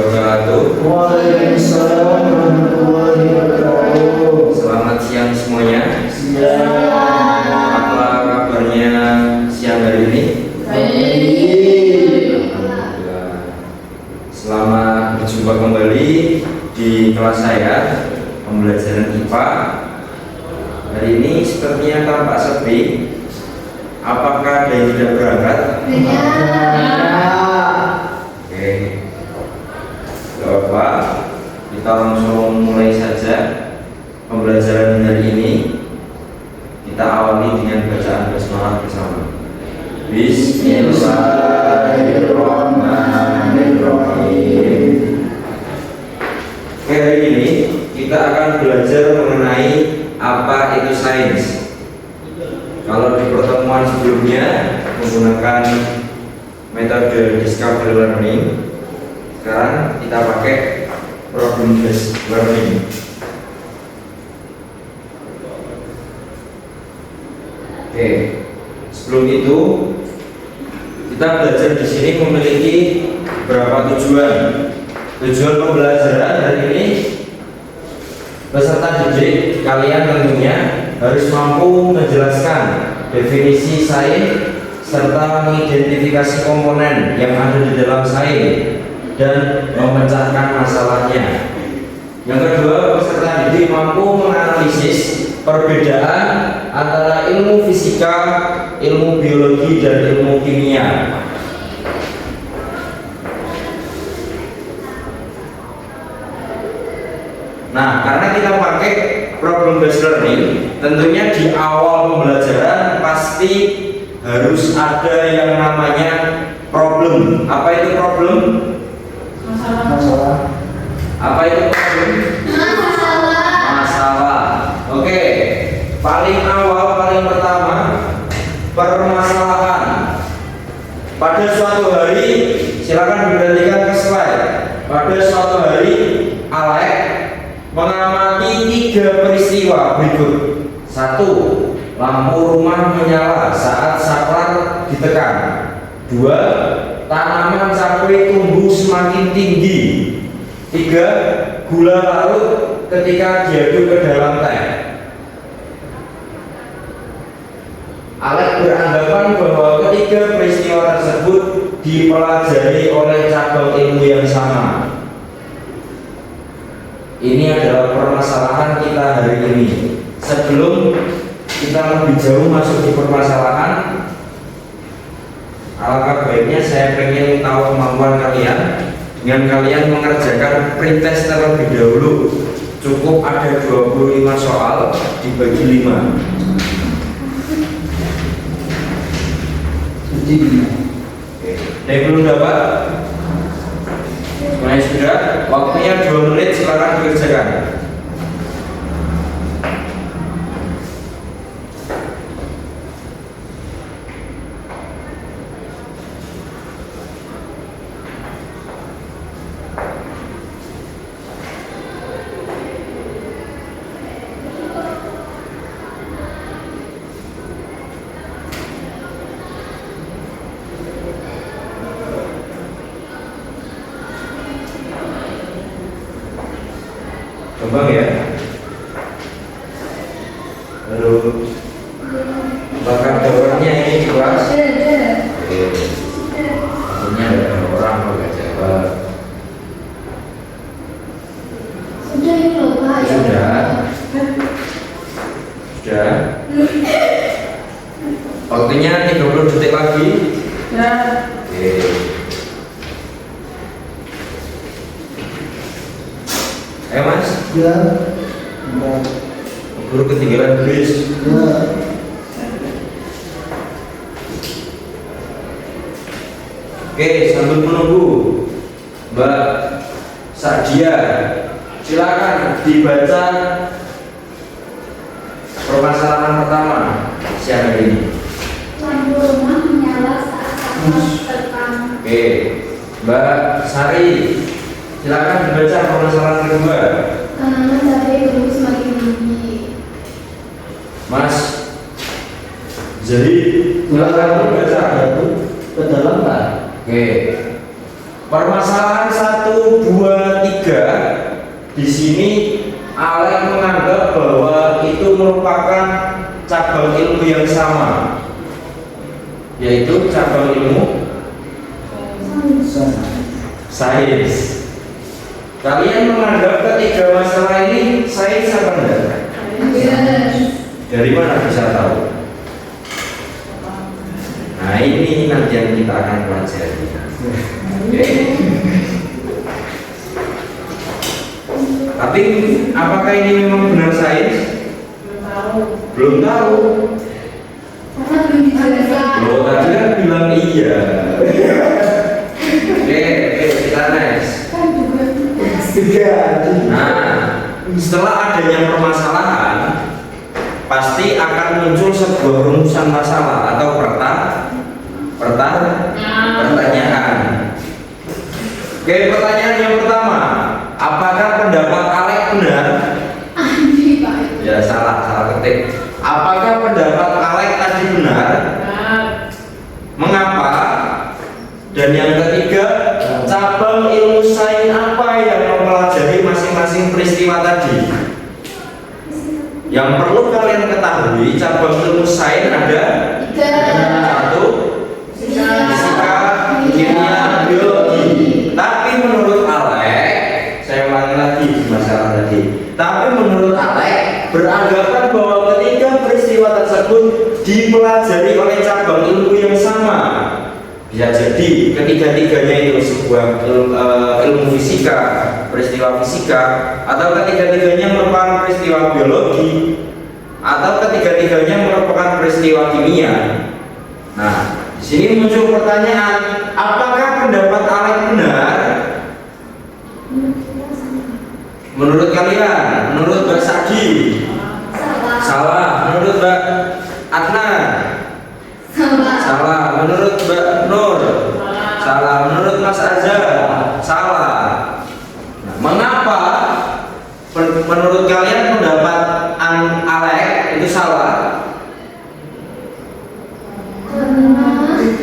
wabarakatuh. Waalaikumsalam warahmatullahi wabarakatuh. Selamat siang semuanya. Siang. Apa kabarnya siang hari ini? Baik. Alhamdulillah. Selamat berjumpa kembali di kelas saya, pembelajaran IPA. Hari ini sepertinya tampak sepi. Apakah ada yang tidak berangkat? Oke, gak apa-apa. Kita langsung mulai saja pembelajaran hari ini. Kita awali dengan bacaan basmalah bersama. Bismillahirrahmanirrahim. Oke, hari ini kita akan belajar mengenai apa itu sains. Kalau di pertemuan sebelumnya menggunakan metode discovery learning, sekarang kita pakai problem based learning. Oke, sebelum itu kita belajar di sini memiliki beberapa tujuan. Tujuan pembelajaran hari ini, peserta didik kalian tentunya harus mampu menjelaskan definisi sains serta mengidentifikasi komponen yang ada di dalam sains dan memecahkan masalahnya. Yang kedua, peserta didik mampu menganalisis perbedaan antara ilmu fisika, ilmu biologi, dan ilmu kimia. Nah, karena kita pakai problem based learning, tentunya di awal pembelajaran pasti harus ada yang namanya problem. Apa itu problem? Masalah. Apa itu problem? Masalah. Oke, paling awal, paling pertama, permasalahan. Pada suatu hari, silakan diperhatikan ke slide. Pada suatu hari, Alek mengamati 3 peristiwa berikut. 1. Lampu rumah menyala saat saklar ditekan. 2. Tanaman cabai tumbuh semakin tinggi. 3. Gula larut ketika diaduk ke dalam teh. Alek beranggapan bahwa ketiga peristiwa tersebut dipelajari oleh cabang ilmu yang sama. Ini adalah permasalahan kita hari ini. Sebelum kita lebih jauh masuk di permasalahan, alangkah baiknya saya pengen tahu kemampuan kalian dengan kalian mengerjakan pretest terlebih dahulu. Cukup ada 25 soal dibagi 5. Yang belum dapat? Semuanya sudah? Waktunya 2 menit, silakan dikerjakan. Gampang ya? Lalu bakal ada orangnya ini di kelas? Maksudnya ada orang kalau nggak jawab. Sudah ini loh Pak. Sudah. Sudah. Waktunya 30 detik lagi. Ya. Oke. Ayo Mas. Ya. Guru ketinggalan bis. Ya. Oke, sambil menunggu Mbak Sadia, silakan dibaca permasalahan pertama siang hari ini. Lampu rumah menyala saat saklar ditekan. Oke, Mbak Sari, silakan dibaca permasalahan kedua. Tanaman cabai tumbuh semakin tinggi. Mas Jadi silakan dibaca ke dalam Pak. Oke. Permasalahan 1, 2 yang sama, yaitu cabang ilmu sains. Kalian menganggap ketiga masalah ini sains apa enggak? Dari mana bisa tahu? Nah, ini nanti yang kita akan pelajari. Oke. Tapi apakah ini memang benar sains? Belum tahu. Karena belum dijelaskan. Loh, tadi kan bilang iya. Oke, kita next. Kan juga Nah, setelah adanya permasalahan, pasti akan muncul sebuah rumusan masalah atau pertanyaan. Oke, pertanyaan yang pertama, apakah pendapat Alek benar? Andi Pak. Ya, salah ketik. Apakah pendapat Alek tadi benar? Mengapa? Dan yang ketiga, cabang ilmu sains apa yang mempelajari masing-masing peristiwa tadi? Yang perlu kalian ketahui, cabang ilmu sains ada 1, fisika, kimia, biologi. Tapi menurut Alek, saya ulangi lagi masalah tadi. Tapi menurut Alek beranggapan bahwa ketiga peristiwa tersebut dipelajari oleh cabang ilmu yang sama. Bisa jadi ketiga-tiganya itu sebuah ilmu fisika, peristiwa fisika, atau ketiga-tiganya merupakan peristiwa biologi, atau ketiga-tiganya merupakan peristiwa kimia. Nah, di sini muncul pertanyaan, apakah pendapat Alek benar? Menurut kalian, menurut Mbak Sagi? Salah. Menurut Mbak Adna? Salah. Menurut Mbak Nur? Salah. Menurut Mas Azhar? Salah. Nah, mengapa menurut kalian pendapat Alek itu salah?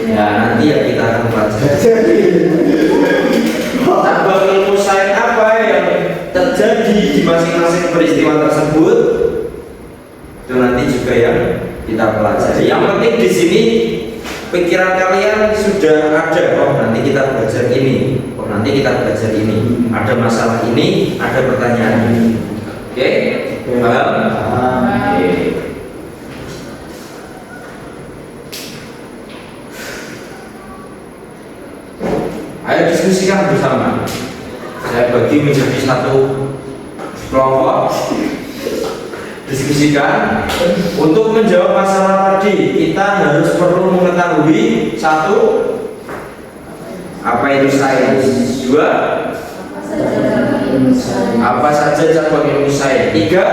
Ya, nanti ya kita akan pelajari. Cabang ilmu sains apa yang terjadi di masing-masing peristiwa tersebut? Itu nanti juga yang kita pelajari. Yang penting di sini pikiran kalian sudah ada. Oh, nanti kita belajar ini. Oh, nanti kita belajar ini. Ada masalah ini, ada pertanyaan ini. Oke? Paham? Oke. Ayo diskusikan bersama. Saya bagi menjadi satu kelompok. Diskusikan. Untuk menjawab masalah tadi, kita harus perlu mengetahui 1, apa itu sains. 2, apa saja cabang ilmu sains. 3,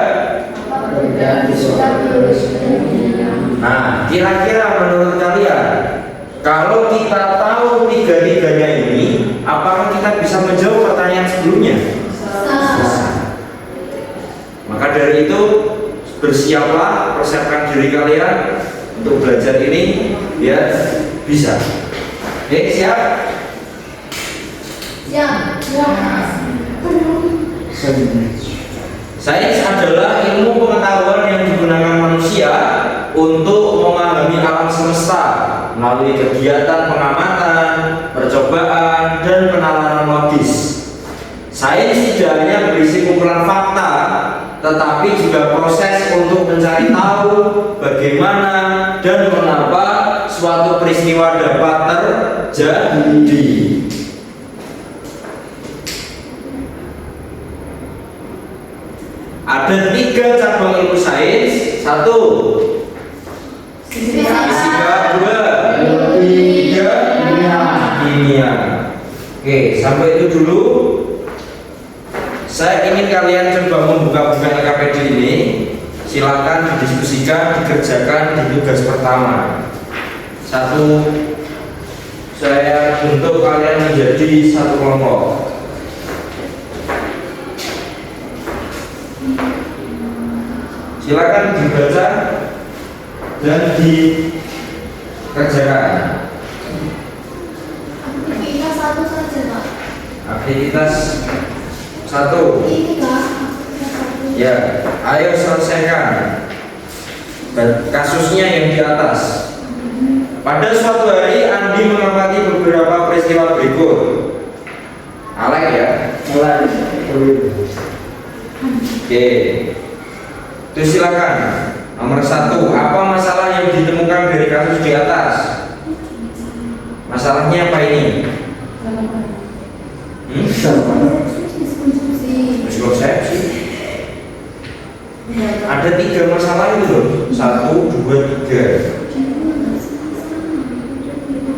nah, kira-kira menurut kalian, kalau kita tahu tiga-tiganya ini, apakah kita bisa menjawab pertanyaan sebelumnya? Maka dari itu, bersiaplah, persiapkan diri kalian untuk belajar ini biar bisa. Oke, siap? Siap. Sains adalah ilmu pengetahuan yang digunakan manusia untuk memahami alam semesta melalui kegiatan pengamatan, percobaan, dan penalaran logis. Sains tidak hanya berisi kumpulan fakta, tetapi juga proses untuk mencari tahu bagaimana dan mengapa suatu peristiwa dapat terjadi. Ada 3 cabang ilmu sains. 1, fisika. 2, 3, kimia. Oke, sampai itu dulu. Saya ingin kalian coba membuka-buka LKPD ini. Silakan didiskusikan, dikerjakan di tugas pertama. 1, saya bentuk kalian menjadi satu kelompok. Silakan dibaca dan dikerjakan. Aktivitas 1 saja, Pak. Aktivitas 1. Ini, Pak. Ya, ayo selesaikan. kasusnya yang di atas. Pada suatu hari Andi mengamati beberapa peristiwa berikut. Alek ya. Mulai. Oke. Itu silakan. Nomor 1, apa masalah yang ditemukan dari kasus di atas? Masalahnya apa ini? Miskonsepsi. Ada 3 masalah itu loh. 1, 2, 3.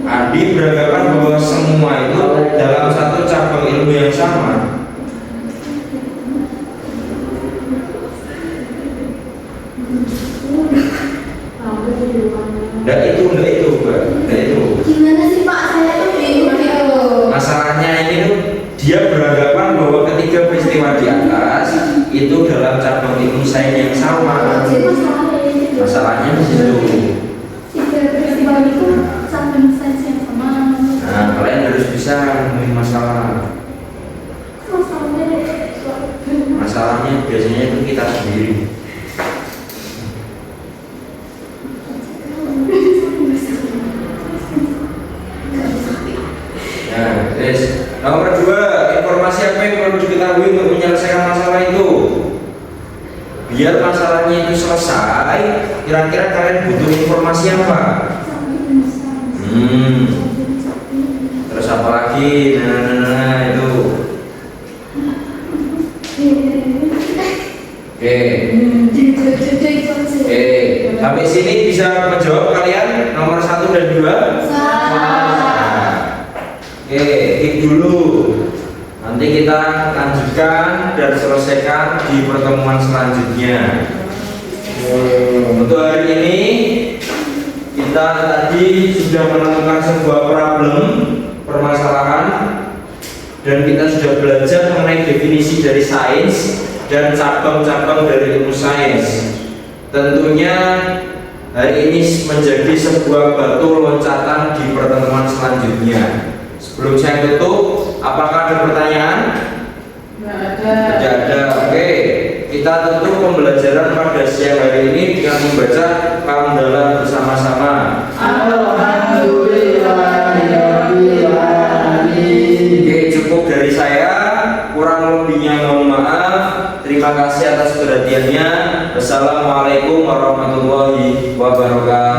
Andi beranggapan bahwa semua itu dalam satu cabang ilmu yang sama. Enggak itu, Mbak. Enggak itu. Gimana sih Pak? Saya tuh bingung gitu. Masalahnya ini tuh dia beranggapan bahwa ketiga peristiwa di atas itu dalam cabang ilmu sains yang sama. Jadi masalahnya Masalahnya di situ. tiga peristiwa itu sama sains yang sama. Nah, kalian harus bisa nemuin masalah. Masalahnya biasanya itu kita sendiri. Nah, terus nomor 2, informasi apa yang perlu diketahui untuk menyelesaikan masalah itu? Biar masalahnya itu selesai, kira-kira kalian butuh informasi apa? Terus apa lagi? Nah, itu. Oke. Sampai sini bisa menjawab kalian nomor 1 dan 2? Oke, keep dulu. Nanti kita lanjutkan dan selesaikan di pertemuan selanjutnya. Untuk hari ini kita tadi sudah menemukan sebuah permasalahan, dan kita sudah belajar mengenai definisi dari sains dan cabang-cabang dari ilmu sains. Tentunya hari ini menjadi sebuah batu loncatan di pertemuan selanjutnya. Sebelum saya tutup, apakah ada pertanyaan? Tidak ada. Oke, kita tutup pembelajaran pada siang hari ini dengan membaca hamdalah bersama-sama. Oke, cukup dari saya. Kurang lebihnya mohon maaf. Terima kasih atas perhatiannya. Wassalamualaikum warahmatullahi wabarakatuh.